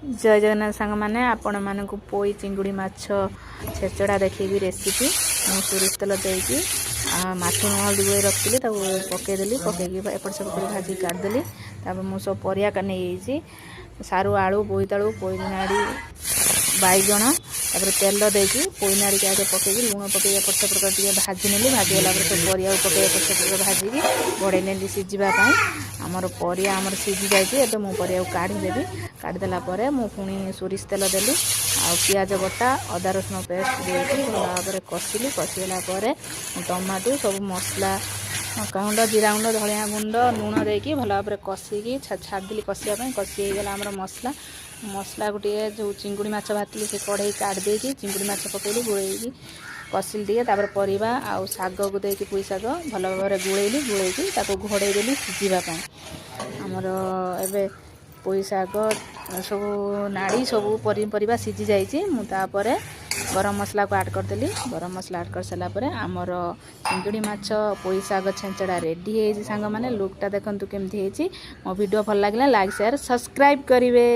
जय जगन्नाथ सांग मैंने आपण मानक पोई चिंगुड़ी माछ छेचड़ा देखी रेसिपी मुझे सोरिष तेल देकी माछ हल्दी गोई रखी पकईदेली पकईकी एपट सेपट कर भाजी काटिदेली मुझे सब परिया नहीं सारू आलू बोईतालू पोईनाड़ी बैगण तेल देकी पोईनाड़ी के आगे पकईकी लुण पकई एपट सेपट कर भाजी नेली भाजीगला सब परिया पकई एपट सेपट कर भाजी बढ़े नेली सीझापी आमर परिया आमर सीझी जाए मुझे परिया काढ़ीदेवी काढ़ीदेला मु पुणी सोरिष तेल देली आ पियाज बटा अदा रसुण पेस्ट देकी भल भाव कषिली कषिगला टमाटो सब मसला लंकागुंड जीरा गुंड धनिया गुंड लुण देकी भल भाव कषिकी छाड़देली कषापी कषिगला मसला मसला गोटे जो चिंगुड़ी माछ भाजली से कढ़ई काट देकी चिंगुड़ी माछ पकईली गोलैकी कषिली टे परिवा आउ शाग को देकी पुई शाग भल भाव गोलैली गोलैकी घोड़ेदेली सीझापी आमर एबे पुई शाग सब नाड़ी सब परिवा सीझी जाइए मुझे गरम मसला को ऐड करदेली गरम मसला ऐड कर सारापर आमर चिंगुड़ी माछ पुई शाग छेंचड़ा रेडी है सांग मैंने लुकटा देखु केमती मो वीडियो भल लगे लाइक शेयर सब्सक्राइब करेंगे।